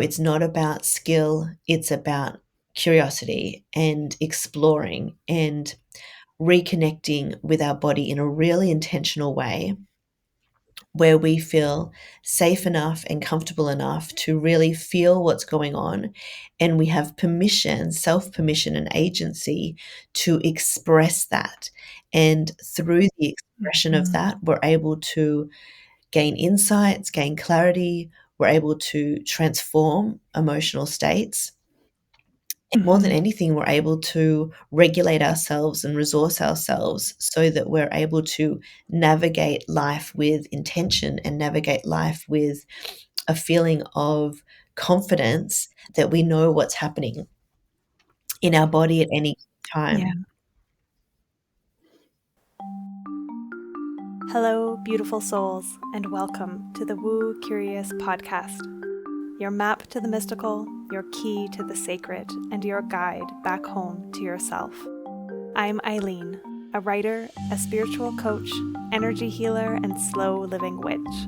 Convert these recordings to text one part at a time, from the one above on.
It's not about skill, it's about curiosity and exploring and reconnecting with our body in a really intentional way where we feel safe enough and comfortable enough to really feel what's going on. And we have permission, self permission, and agency to express that. And through the expression of that, we're able to gain insights, gain clarity, we're able to transform emotional states. And more than anything, we're able to regulate ourselves and resource ourselves so that we're able to navigate life with intention and navigate life with a feeling of confidence that we know what's happening in our body at any Yeah. time. Hello, beautiful souls, and welcome to the Woo Curious podcast. Your map to the mystical, your key to the sacred, and your guide back home to yourself. I'm Eileen, a writer, a spiritual coach, energy healer, and slow living witch.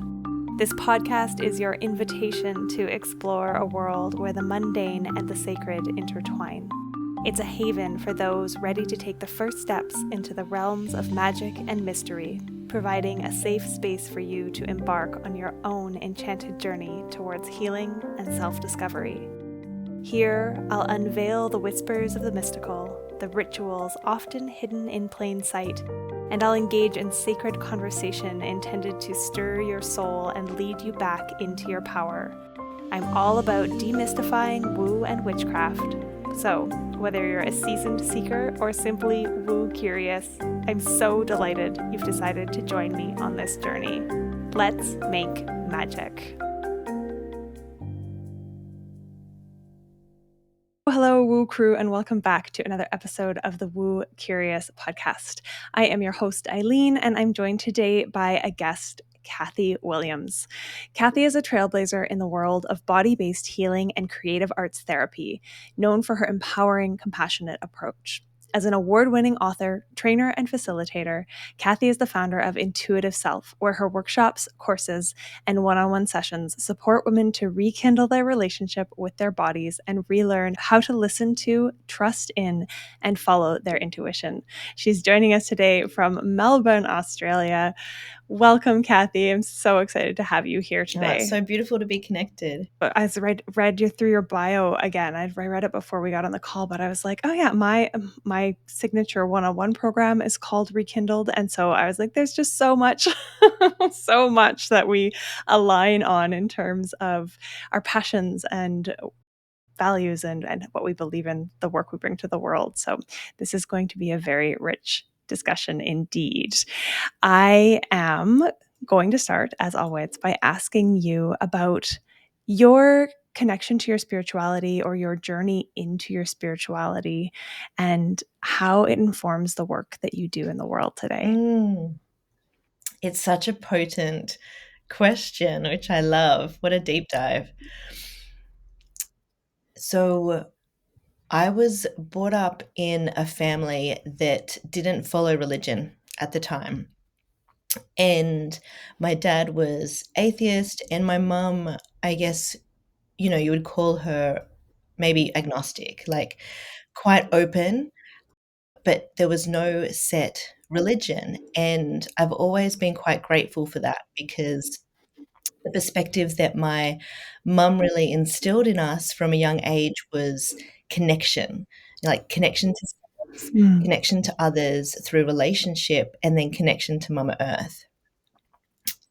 This podcast is your invitation to explore a world where the mundane and the sacred intertwine. It's a haven for those ready to take the first steps into the realms of magic and mystery, providing a safe space for you to embark on your own enchanted journey towards healing and self-discovery. Here, I'll unveil the whispers of the mystical, the rituals often hidden in plain sight, and I'll engage in sacred conversation intended to stir your soul and lead you back into your power. I'm all about demystifying woo and witchcraft. So, whether you're a seasoned seeker or simply woo curious, I'm so delighted you've decided to join me on this journey. Let's make magic. Hello, Woo Crew, and welcome back to another episode of the Woo Curious podcast. I am your host, Eileen, and I'm joined today by a guest, Cathy Williams. Cathy is a trailblazer in the world of body-based healing and creative arts therapy, known for her empowering, compassionate approach. As an award-winning author, trainer, and facilitator, Cathy is the founder of Intuitive Self, where her workshops, courses, and one-on-one sessions support women to rekindle their relationship with their bodies and relearn how to listen to, trust in, and follow their intuition. She's joining us today from Melbourne, Australia. Welcome, Cathy. I'm so excited to have you here today. It's so beautiful to be connected. But I read you through your bio again. I read it before we got on the call, but I was like, oh yeah, my signature one-on-one program is called Rekindled, and so I was like, there's just so much, so much that we align on in terms of our passions and values and what we believe in, the work we bring to the world. So this is going to be a very rich discussion indeed. I am going to start, as always, by asking you about your connection to your spirituality or your journey into your spirituality and how it informs the work that you do in the world today. It's such a potent question, which I love. What a deep dive. So, I was brought up in a family that didn't follow religion at the time. And my dad was atheist, and my mum, I guess, you would call her maybe agnostic, like quite open, but there was no set religion. And I've always been quite grateful for that because the perspective that my mum really instilled in us from a young age was connection, like connection to self, connection to others through relationship, and then connection to Mama Earth.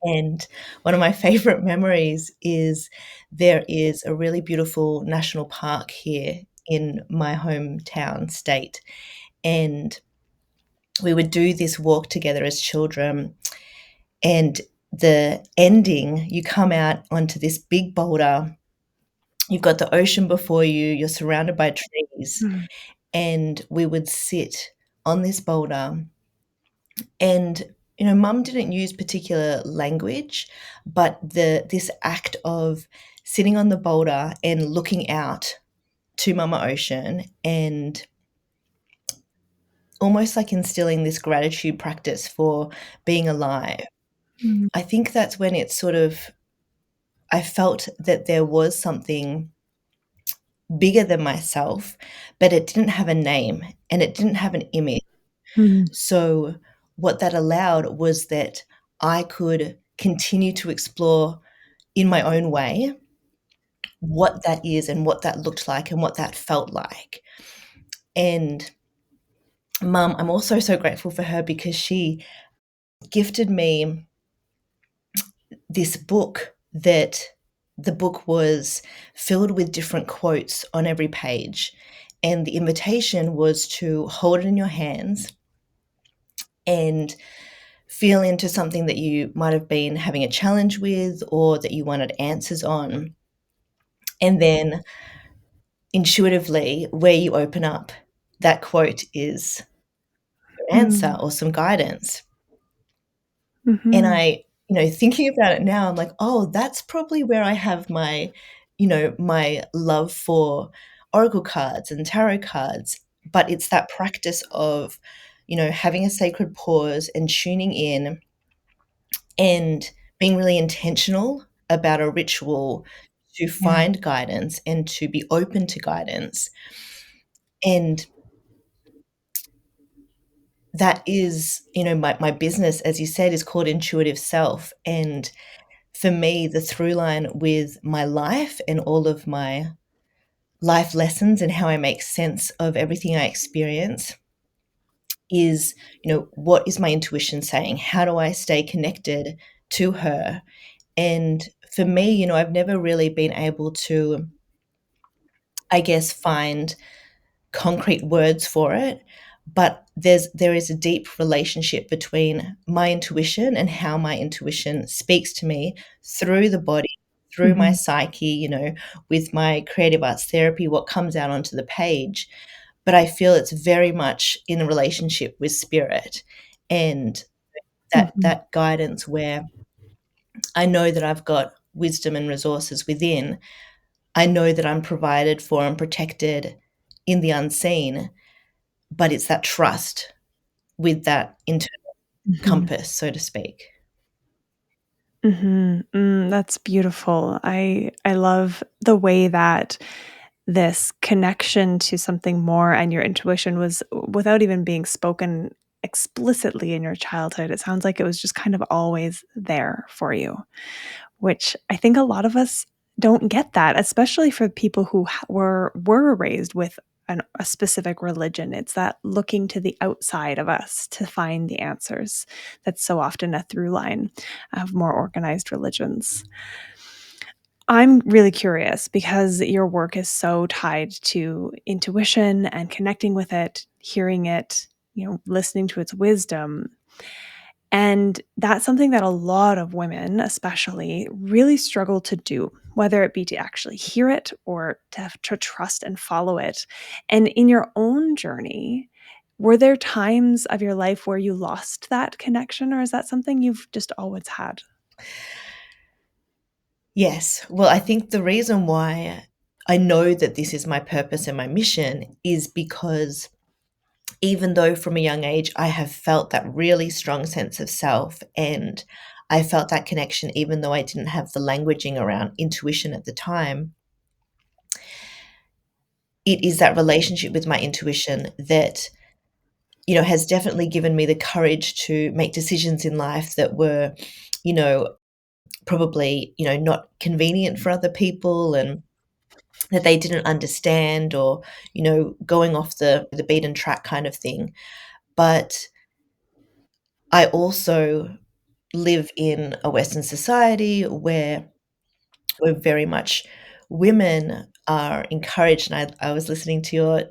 And one of my favorite memories is there is a really beautiful national park here in my hometown state, and we would do this walk together as children, and the ending, you come out onto this big boulder. You've got the ocean before you, you're surrounded by trees, and we would sit on this boulder. And, mum didn't use particular language, but this act of sitting on the boulder and looking out to Mama Ocean and almost like instilling this gratitude practice for being alive. I think that's when it sort of I felt that there was something bigger than myself, but it didn't have a name and it didn't have an image. Mm, So what that allowed was that I could continue to explore in my own way what that is and what that looked like and what that felt like. And Mum, I'm also so grateful for her because she gifted me this book that the book was filled with different quotes on every page. And the invitation was to hold it in your hands and feel into something that you might have been having a challenge with or that you wanted answers on. And then intuitively, where you open up, that quote is your answer mm, or some guidance. And mhm, thinking about it now, I'm like, "Oh, that's probably where I have my love for oracle cards and tarot cards." But it's that practice of, having a sacred pause and tuning in and being really intentional about a ritual to yeah, find guidance and to be open to guidance. And that is, my business, as you said, is called Intuitive Self. And for me, the through line with my life and all of my life lessons and how I make sense of everything I experience is, what is my intuition saying? How do I stay connected to her? And for me, I've never really been able to, I guess, find concrete words for it, but there is a deep relationship between my intuition and how my intuition speaks to me through the body, through my mhm, psyche, with my creative arts therapy, what comes out onto the page. But I feel it's very much in a relationship with spirit and that mhm, that guidance where I know that I've got wisdom and resources within. I know that I'm provided for and protected in the unseen, but it's that trust with that internal mhm, compass, so to speak. mhm. That's beautiful. I love the way that this connection to something more and your intuition was without even being spoken explicitly in your childhood. It sounds like it was just kind of always there for you, which I think a lot of us don't get that, especially for people who were raised with a specific religion. It's that looking to the outside of us to find the answers. That's so often a through line of more organized religions. I'm really curious because your work is so tied to intuition and connecting with it, hearing it, listening to its wisdom. And that's something that a lot of women, especially, really struggle to do, whether it be to actually hear it or to trust and follow it. And in your own journey, were there times of your life where you lost that connection, or is that something you've just always had? Yes. Well, I think the reason why I know that this is my purpose and my mission is because even though from a young age I have felt that really strong sense of self and I felt that connection even though I didn't have the languaging around intuition at the time, it is that relationship with my intuition that, has definitely given me the courage to make decisions in life that were, you know, probably, not convenient for other people and that they didn't understand or, going off the beaten track kind of thing. But I also live in a Western society where we're very much women are encouraged, and I was listening to your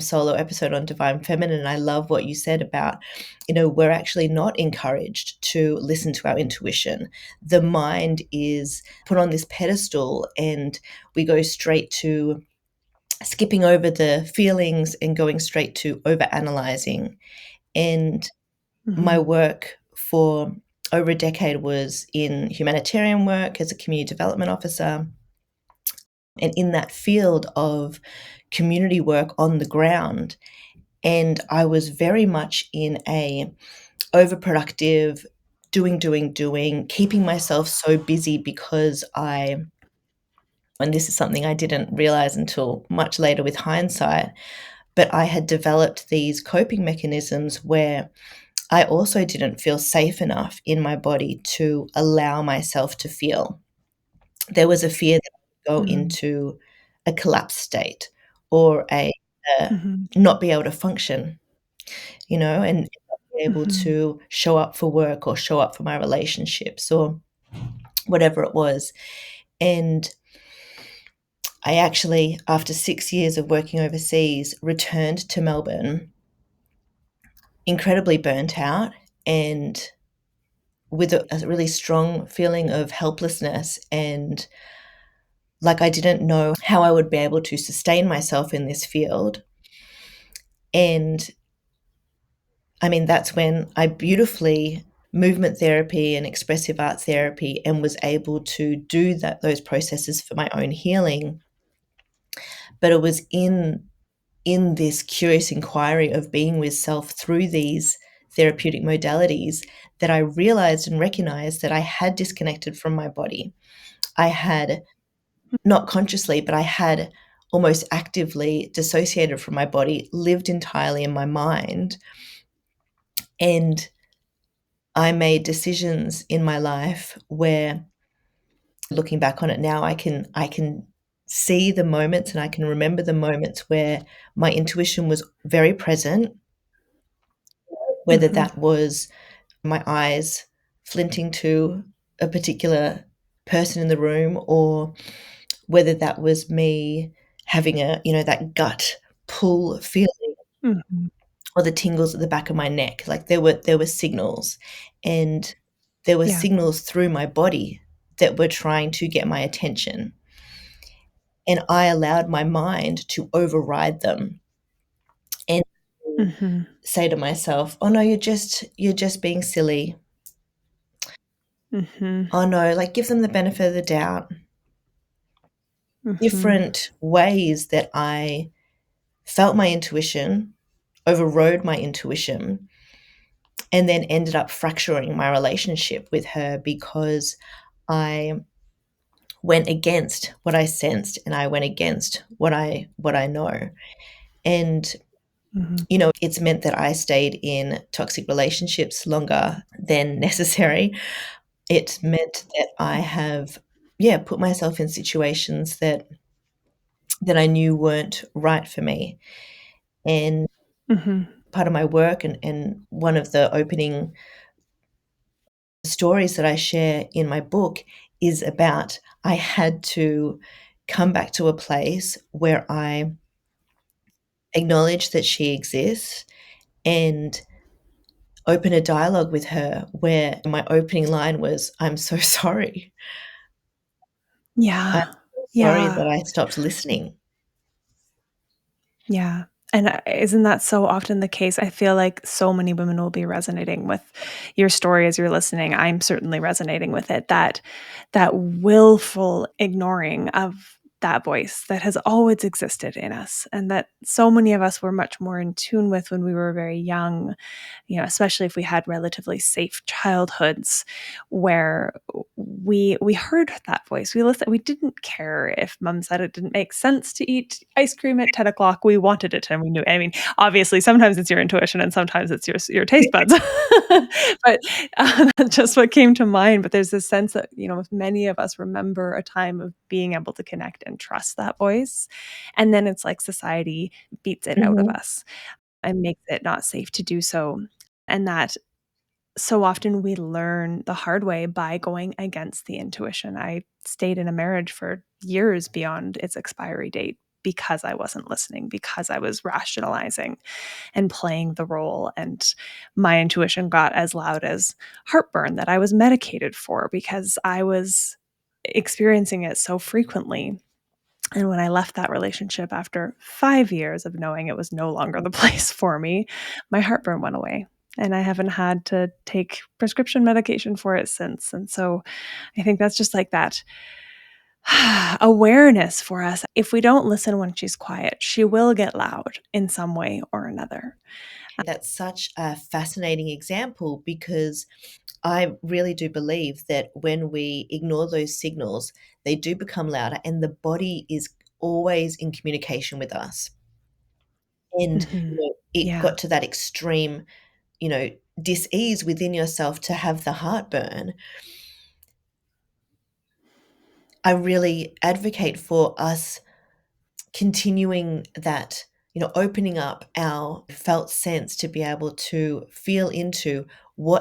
solo episode on Divine Feminine, and I love what you said about, we're actually not encouraged to listen to our intuition. The mind is put on this pedestal, and we go straight to skipping over the feelings and going straight to overanalyzing. And my Mhm, work for over a decade was in humanitarian work as a community development officer. And in that field of community work on the ground, and I was very much in a overproductive doing, keeping myself so busy because I and this is something I didn't realize until much later with hindsight, but I had developed these coping mechanisms where I also didn't feel safe enough in my body to allow myself to feel. There was a fear that I would go Mm-hmm. into a collapse state or a Mm-hmm. not be able to function, and not be able Mm-hmm. to show up for work or show up for my relationships or whatever it was. And I actually, after 6 years of working overseas, returned to Melbourne incredibly burnt out and with a really strong feeling of helplessness, and like I didn't know how I would be able to sustain myself in this field. And I mean, that's when I beautifully movement therapy and expressive arts therapy and was able to do those processes for my own healing. But it was in this curious inquiry of being with self through these therapeutic modalities that I realized and recognized that I had disconnected from my body. I had, not consciously, but I had almost actively dissociated from my body, lived entirely in my mind. And I made decisions in my life where, looking back on it now, I can see the moments and I can remember the moments where my intuition was very present, whether Mm-hmm. that was my eyes flinting to a particular person in the room, or whether that was me having that gut pull feeling Mm-hmm. or the tingles at the back of my neck. Like there were signals, and there were Yeah. signals through my body that were trying to get my attention. And I allowed my mind to override them and Mm-hmm. say to myself, "Oh no, you're just being silly. Mm-hmm. Oh no, like give them the benefit of the doubt." Mm-hmm. Different ways that I felt my intuition, overrode my intuition, and then ended up fracturing my relationship with her because I went against what I sensed and I went against what I know. And Mm-hmm. it's meant that I stayed in toxic relationships longer than necessary. It meant that I have, yeah, put myself in situations that I knew weren't right for me. And Mm-hmm. part of my work and one of the opening stories that I share in my book is about I had to come back to a place where I acknowledge that she exists and open a dialogue with her where my opening line was, "I'm so sorry. I'm Yeah. so sorry Yeah. that I stopped listening." Yeah. And isn't that so often the case? I feel like so many women will be resonating with your story as you're listening. I'm certainly resonating with it. That willful ignoring of that voice that has always existed in us, and that so many of us were much more in tune with when we were very young, especially if we had relatively safe childhoods where we heard that voice. We listened. We didn't care if mom said it didn't make sense to eat ice cream at 10 o'clock. We wanted it and we knew. I mean, obviously sometimes it's your intuition and sometimes it's your taste buds. But that's just what came to mind. But there's this sense that, many of us remember a time of being able to connect and trust that voice. And then it's like society beats it out of Mhm. us and makes it not safe to do so. And that so often we learn the hard way by going against the intuition. I stayed in a marriage for years beyond its expiry date because I wasn't listening, because I was rationalizing and playing the role. And my intuition got as loud as heartburn that I was medicated for because I was experiencing it so frequently. And when I left that relationship after 5 years of knowing it was no longer the place for me, my heartburn went away. And I haven't had to take prescription medication for it since. And so I think that's just like that awareness for us. If we don't listen when she's quiet, she will get loud in some way or another. That's such a fascinating example because I really do believe that when we ignore those signals, they do become louder, and the body is always in communication with us. And, Mhm. it Yeah. got to that extreme, you know, dis-ease within yourself to have the heartburn. I really advocate for us continuing that, opening up our felt sense to be able to feel into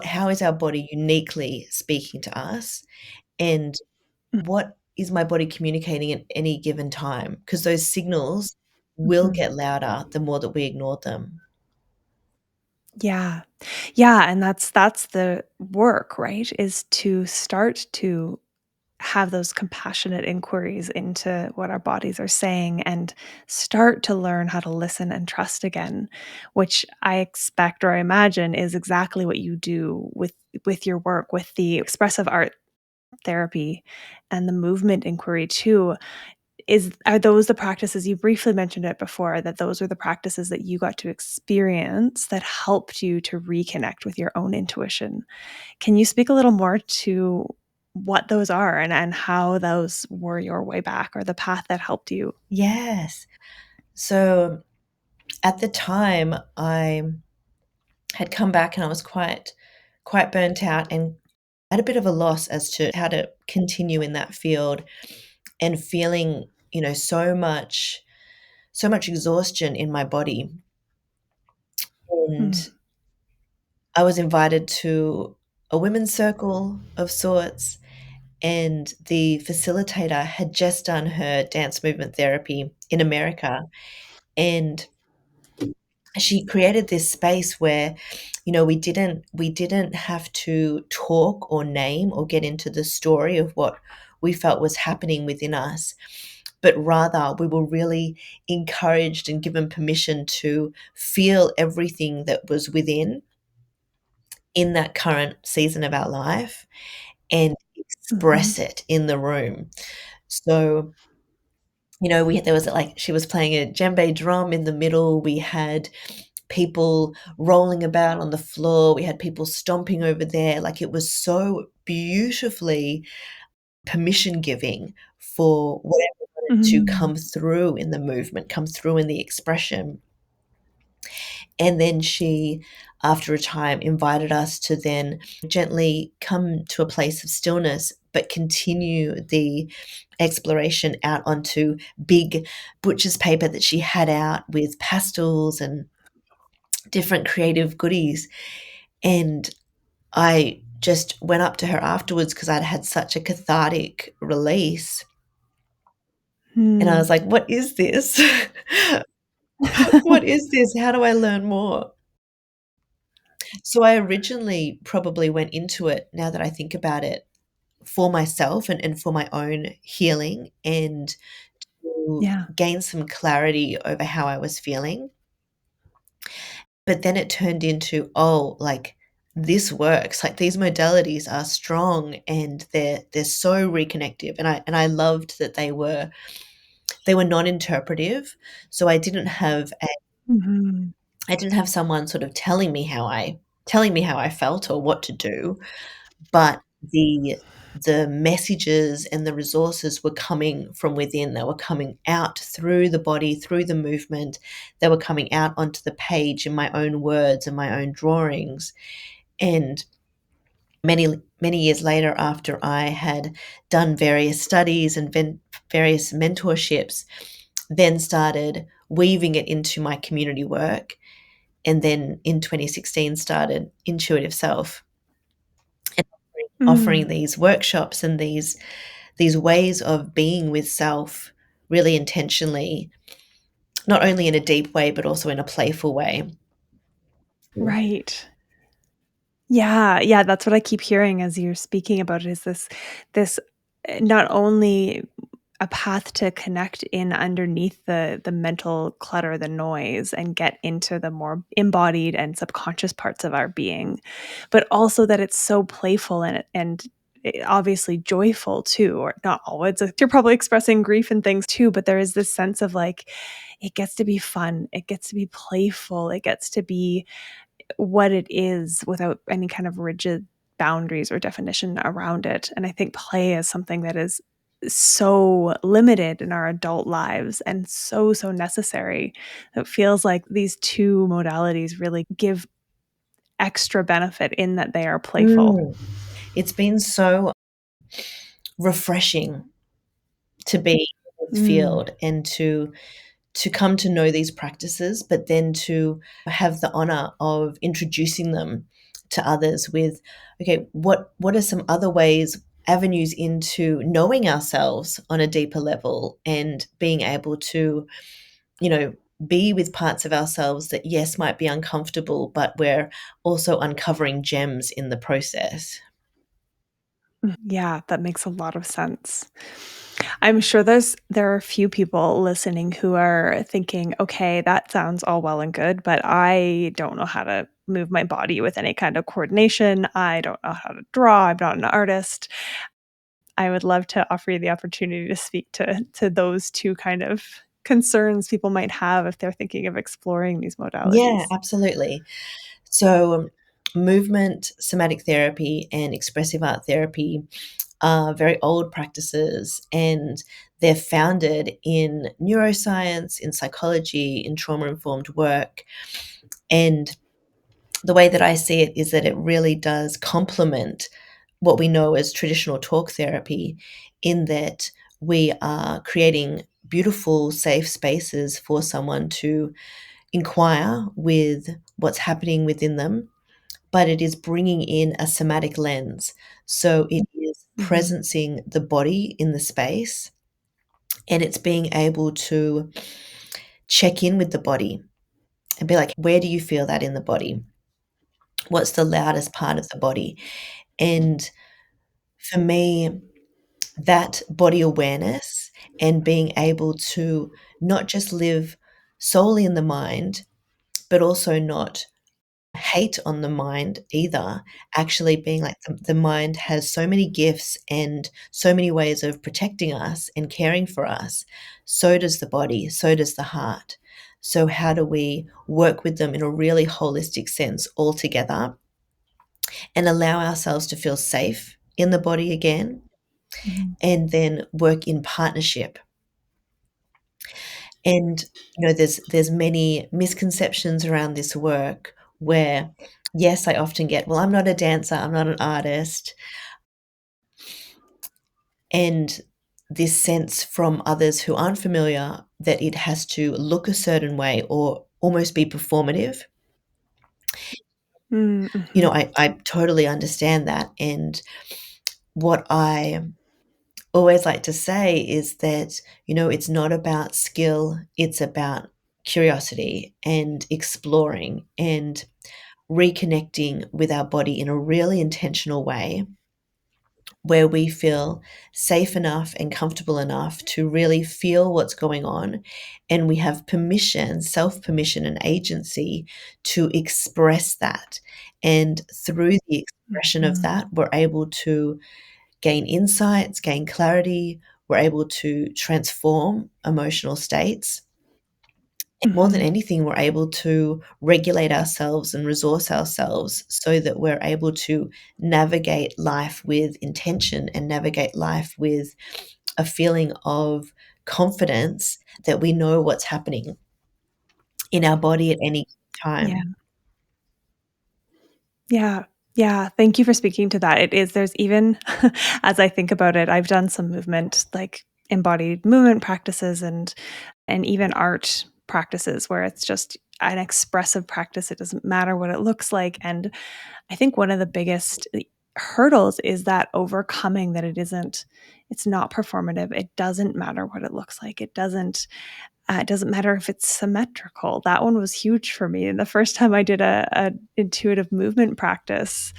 how is our body uniquely speaking to us, and Mm. what is my body communicating at any given time? Because those signals will Mhm. get louder the more that we ignore them. Yeah. Yeah, and that's the work, right? Is to start to have those compassionate inquiries into what our bodies are saying and start to learn how to listen and trust again, which I expect or I imagine is exactly what you do with your work with the expressive art therapy and the movement inquiry too. Are those the practices you briefly mentioned it before, that those were the practices that you got to experience that helped you to reconnect with your own intuition? Can you speak a little more to what those are and how those were your way back or the path that helped you? Yes. So, at the time, I had come back and I was quite burnt out and at a bit of a loss as to how to continue in that field, and feeling, so much exhaustion in my body. Mm. And I was invited to a women's circle of sorts, and the facilitator had just done her dance movement therapy in America, and she created this space where, we didn't have to talk or name or get into the story of what we felt was happening within us, but rather we were really encouraged and given permission to feel everything that was within in that current season of our life and Mhm. express it in the room. So, there was like she was playing a djembe drum in the middle. We had people rolling about on the floor. We had people stomping over there. Like it was so beautifully permission giving for whatever wanted to Mhm. come through in the movement, come through in the expression. And then she, after a time, invited us to then gently come to a place of stillness, but continue the exploration out onto big butcher's paper that she had out with pastels and different creative goodies. And I just went up to her afterwards because I'd had such a cathartic release. And I Hmm. was like, "What is this? What is this? How do I learn more?" So I originally probably went into it, now that I think about it, for myself and for my own healing and to Yeah. gain some clarity over how I was feeling. But then it turned into, oh, like this works. Like these modalities are strong and they're so reconnective. And I loved that they were non-interpretive. So Mhm. I didn't have someone sort of telling me how I felt or what to do, but the messages and the resources were coming from within. They were coming out through the body, through the movement. They were coming out onto the page in my own words and my own drawings. And many, many years later, after I had done various studies and various mentorships, then started weaving it into my community work. And then in 2016 started Intuitive Self, and offering Mm. these workshops and these ways of being with self really intentionally, not only in a deep way, but also in a playful way. Right. Yeah, yeah, that's what I keep hearing as you're speaking about it is this not only a path to connect in underneath the mental clutter, the noise, and get into the more embodied and subconscious parts of our being, but also that it's so playful and obviously joyful too, or not always. You're probably expressing grief and things too, but there is this sense of like it gets to be fun, it gets to be playful, it gets to be what it is without any kind of rigid boundaries or definition around it. And I think play is something that is so limited in our adult lives and so, so necessary. It feels like these two modalities really give extra benefit in that they are playful. Mm. It's been so refreshing to be in this Mm. field and to come to know these practices, but then to have the honor of introducing them to others with, okay, what are some other ways, avenues into knowing ourselves on a deeper level and being able to, you know, be with parts of ourselves that, yes, might be uncomfortable, but we're also uncovering gems in the process. Yeah, that makes a lot of sense. I'm sure there are a few people listening who are thinking, "Okay, that sounds all well and good, but I don't know how to move my body with any kind of coordination. I don't know how to draw. I'm not an artist." I would love to offer you the opportunity to speak to those two kind of concerns people might have if they're thinking of exploring these Yeah, modalities. absolutely. So, movement, somatic therapy, and expressive art therapy are very old practices, and they're founded in neuroscience, in psychology, in trauma informed work. And the way that I see it is that it really does complement what we know as traditional talk therapy, in that we are creating beautiful, safe spaces for someone to inquire with what's happening within them, but it is bringing in a somatic lens. So it is Mhm. presencing the body in the space, and it's being able to check in with the body and be like, where do you feel that in the body? What's the loudest part of the body? And for me, that body awareness and being able to not just live solely in the mind, but also not hate on the mind either, actually being like the mind has so many gifts and so many ways of protecting us and caring for us. So does the body, so does the heart. So how do we work with them in a really holistic sense all together and allow ourselves to feel safe in the body again, Mhm. and then work in partnership? And, you know, there's many misconceptions around this work where, yes, I often get, "Well, I'm not a dancer, I'm not an artist," and this sense from others who aren't familiar that it has to look a certain way or almost be performative. Mm, You know, mhm. I totally understand that, and what I always like to say is that, you know, it's not about skill, it's about curiosity and exploring and reconnecting with our body in a really intentional way, where we feel safe enough and comfortable enough to really feel what's going on. And we have permission, self permission, and agency to express that. And through the expression of Mhm. that, we're able to gain insights, gain clarity, we're able to transform emotional states. More than Mhm. anything, we're able to regulate ourselves and resource ourselves so that we're able to navigate life with intention and navigate life with a feeling of confidence that we know what's happening in our body at any Yeah. time. Yeah. Yeah, thank you for speaking to that. It is there's even as I think about it, I've done some movement, like embodied movement practices and even art practices where it's just an expressive practice. It doesn't matter what it looks like. And I think one of the biggest hurdles is that overcoming that it's not performative. It doesn't matter what it looks like. It doesn't matter if it's symmetrical. That one was huge for me. And the first time I did a intuitive movement practice,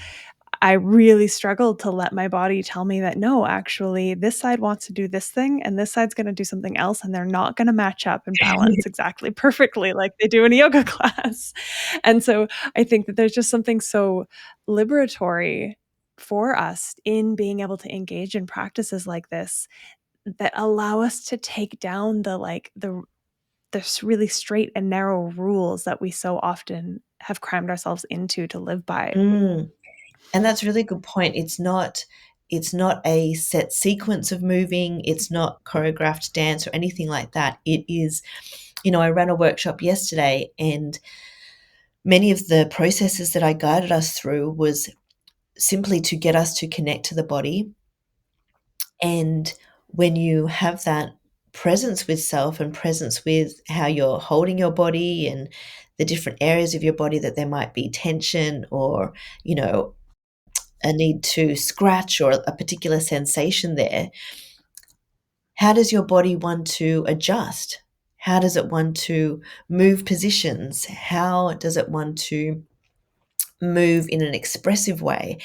I really struggled to let my body tell me that no, actually, this side wants to do this thing and this side's going to do something else, and they're not going to match up and balance exactly perfectly like they do in a yoga class. And so I think that there's just something so liberatory for us in being able to engage in practices like this that allow us to take down the really straight and narrow rules that we so often have crammed ourselves into to live by. Mm. And that's a really good point. It's not a set sequence of moving, it's not choreographed dance or anything like that. It is, I ran a workshop yesterday, and many of the processes that I guided us through was simply to get us to connect to the body. And when you have that presence with self and presence with how you're holding your body and the different areas of your body that there might be tension or, a need to scratch or a particular sensation there, how does your body want to adjust? How does it want to move positions? How does it want to move in an expressive way?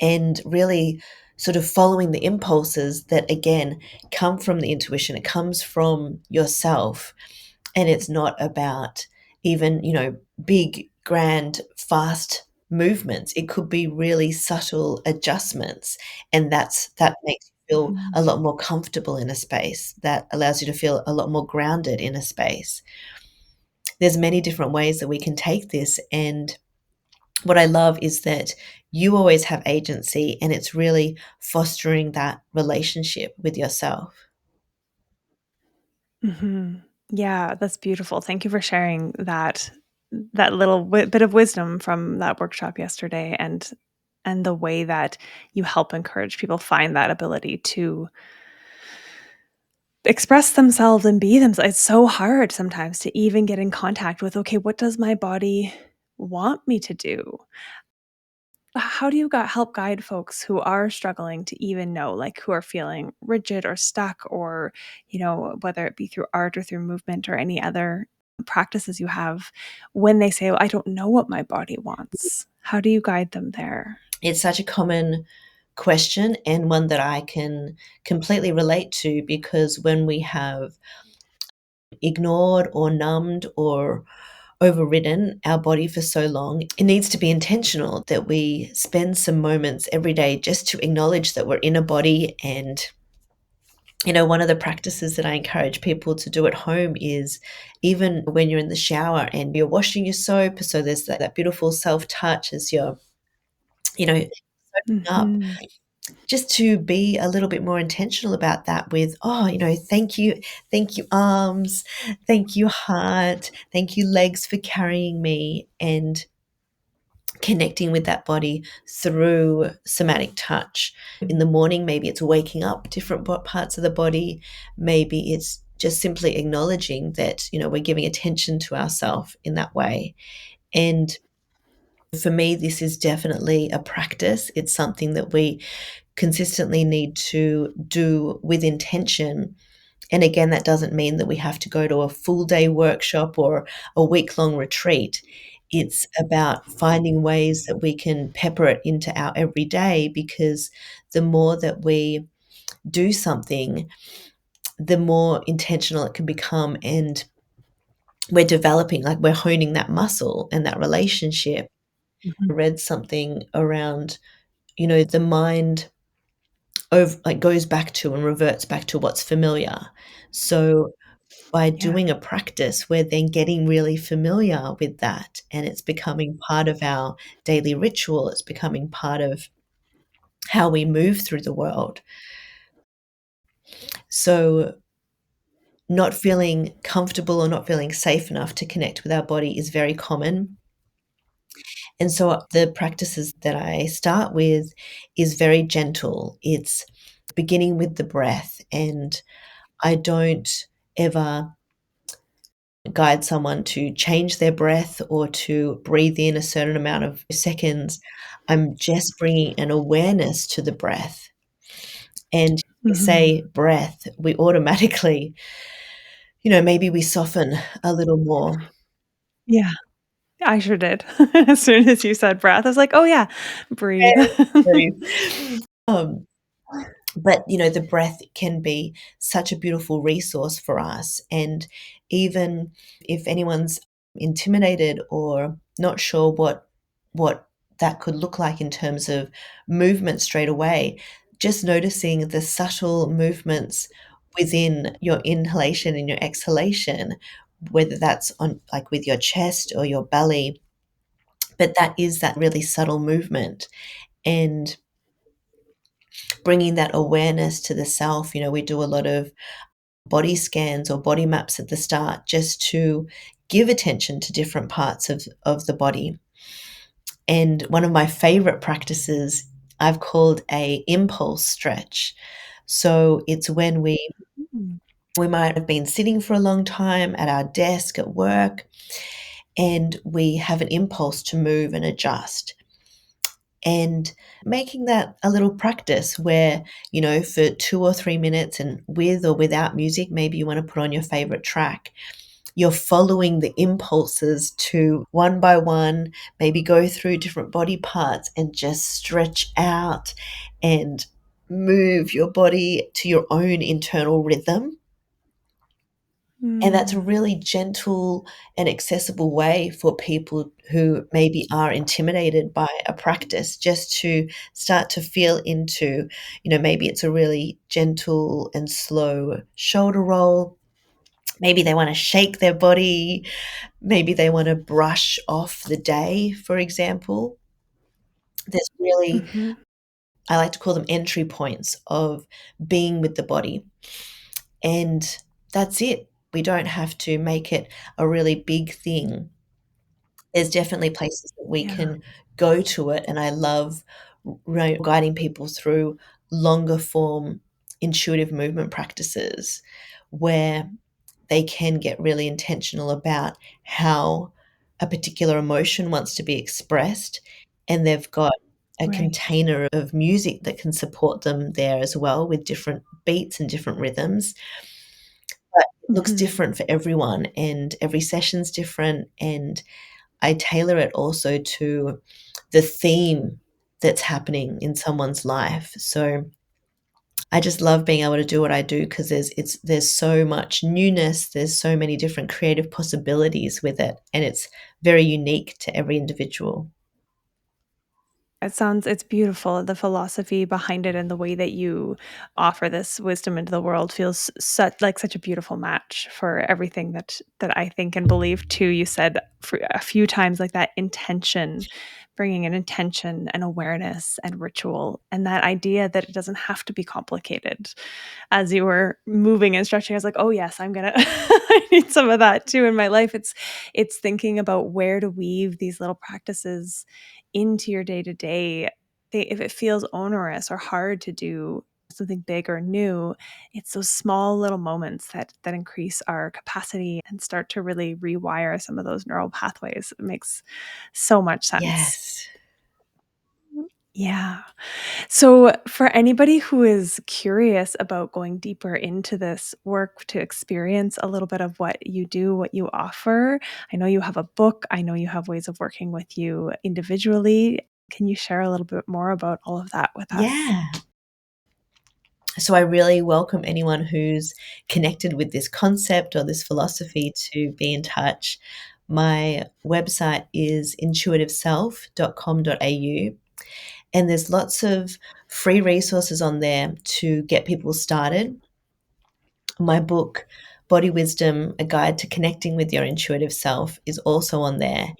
And really sort of following the impulses that, again, come from the intuition. It comes from yourself. And it's not about even, big, grand, fast movements. It could be really subtle adjustments. And that makes you feel Mhm. a lot more comfortable in a space. That allows you to feel a lot more grounded in a space. There's many different ways that we can take this. And what I love is that you always have agency, and it's really fostering that relationship with yourself. Mhm. Yeah, that's beautiful. Thank you for sharing that little bit of wisdom from that workshop yesterday, and the way that you help encourage people find that ability to express themselves and be themselves. It's so hard sometimes to even get in contact with, okay, what does my body want me to do? How do you help guide folks who are struggling to even know, like who are feeling rigid or stuck, or, whether it be through art or through movement or any other practices you have, when they say, "Oh, I don't know what my body wants." How do you guide them there? It's such a common question, and one that I can completely relate to, because when we have ignored or numbed or overridden our body for so long, it needs to be intentional that we spend some moments every day just to acknowledge that we're in a body. And one of the practices that I encourage people to do at home is, even when you're in the shower and you're washing your soap, so there's that beautiful self touch as you're, soaping up, Mhm. just to be a little bit more intentional about that with, oh, thank you, arms, thank you, heart, thank you, legs, for carrying me, and connecting with that body through somatic touch. In the morning, maybe it's waking up different parts of the body. Maybe it's just simply acknowledging that, we're giving attention to ourselves in that way. And for me, this is definitely a practice. It's something that we consistently need to do with intention. And again, that doesn't mean that we have to go to a full day workshop or a week-long retreat. It's about finding ways that we can pepper it into our everyday, because the more that we do something, the more intentional it can become, and we're developing, like we're honing that muscle and that relationship. Mhm. I read something around, the mind like goes back to and reverts back to what's familiar. So by Yeah. doing a practice, we're then getting really familiar with that, and it's becoming part of our daily ritual. It's becoming part of how we move through the world. So not feeling comfortable or not feeling safe enough to connect with our body is very common. And so the practices that I start with is very gentle. It's beginning with the breath, and I don't ever guide someone to change their breath or to breathe in a certain amount of seconds. I'm just bringing an awareness to the breath. And we Mhm. say breath, we automatically, maybe we soften a little more. Yeah, I sure did. As soon as you said breath, I was like, "Oh, yeah, breathe." Um, but the breath can be such a beautiful resource for us. And even if anyone's intimidated or not sure what that could look like in terms of movement straight away, just noticing the subtle movements within your inhalation and your exhalation, whether that's on, like, with your chest or your belly, but that is that really subtle movement. and bringing that awareness to the self. We do a lot of body scans or body maps at the start just to give attention to different parts of the body. And one of my favorite practices I've called a impulse stretch. So it's when Mm. we might have been sitting for a long time at our desk at work, and we have an impulse to move and adjust. And making that a little practice where, for 2 or 3 minutes, and with or without music, maybe you want to put on your favorite track, you're following the impulses to one by one, maybe go through different body parts and just stretch out and move your body to your own internal rhythm. And that's a Mm. really gentle and accessible way for people who maybe are intimidated by a practice, just to start to feel into, maybe it's a really gentle and slow shoulder roll. Maybe they want to shake their body. Maybe they want to brush off the day, for example. There's really, Mhm. I like to call them entry points of being with the body. And that's it. We don't have to make it a really big thing. There's definitely places that we Yeah. can go to it, and I love guiding people through longer form intuitive movement practices where they can get really intentional about how a particular emotion wants to be expressed, and they've got a Right. container of music that can support them there as well, with different beats and different rhythms. But it looks Mhm. different for everyone, and every session's different, and I tailor it also to the theme that's happening in someone's life. So I just love being able to do what I do because there's so much newness, there's so many different creative possibilities with it, and it's very unique to every individual. It's beautiful. The philosophy behind it and the way that you offer this wisdom into the world feels such a beautiful match for everything that I think and believe too. You said for a few times like that intention, bringing an intention and awareness and ritual, and that idea that it doesn't have to be complicated. As you were moving and stretching, I was like, "Oh yes, I'm gonna I need some of that too in my life." It's thinking about where to weave these little practices into your day to day. If it feels onerous or hard to do something big or new, it's those small little moments that increase our capacity and start to really rewire some of those neural pathways. It makes so much sense. Yes. Yeah. So, for anybody who is curious about going deeper into this work to experience a little bit of what you do, what you offer, I know you have a book, I know you have ways of working with you individually. Can you share a little bit more about all of that with us? Yeah. So I really welcome anyone who's connected with this concept or this philosophy to be in touch. My website is intuitiveself.com.au, and there's lots of free resources on there to get people started. My book, Body Wisdom: A Guide to Connecting with Your Intuitive Self, is also on there. Mm.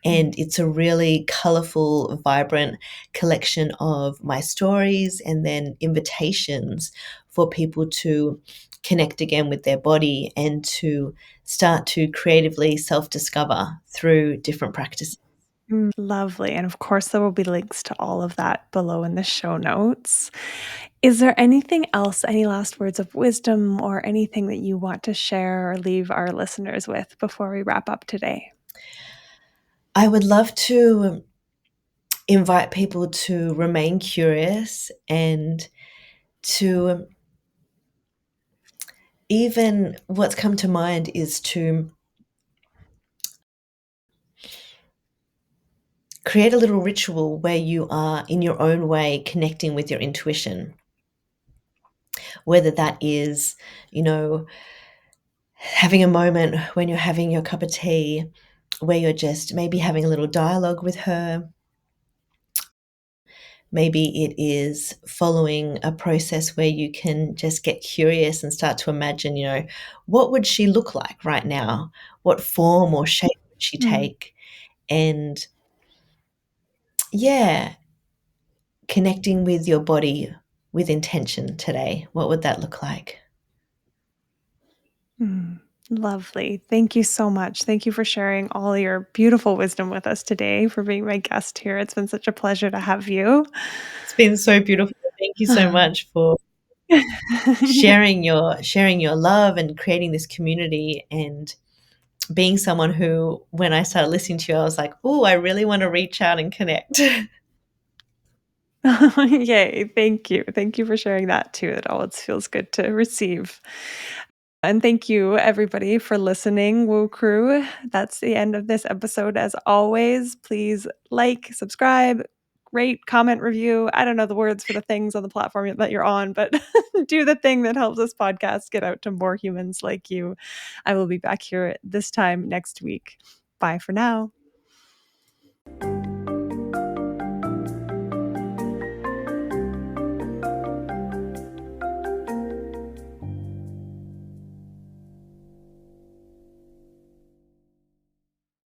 And it's a really colorful, vibrant collection of my stories and then invitations for people to connect again with their body and to start to creatively self discover through different practices. Lovely. And of course, there will be links to all of that below in the show notes. Is there anything else, any last words of wisdom or anything that you want to share or leave our listeners with before we wrap up today? I would love to invite people to remain curious and to, even what's come to mind is to create a little ritual where you are in your own way connecting with your intuition, whether that is, you know, having a moment when you're having your cup of tea where you're just maybe having a little dialogue with her. Maybe it is following a process where you can just get curious and start to imagine, what would she look like right now? What form or shape would she Mm. take? And yeah, connecting with your body with intention today, what would that look like? Lovely. Thank you so much. Thank you for sharing all your beautiful wisdom with us today, for being my guest here. It's been such a pleasure to have you. It's been so beautiful. Thank you so much for sharing your love and creating this community, and being someone who, when I started listening to you, I was like, oh, I really want to reach out and connect. Yay. Thank you. Thank you for sharing that too. It always feels good to receive. And thank you, everybody, for listening, Woo Crew. That's the end of this episode. As always, please like, subscribe, rate, comment, review. I don't know the words for the things on the platform that you're on, but do the thing that helps this podcast get out to more humans like you. I will be back here this time next week. Bye for now.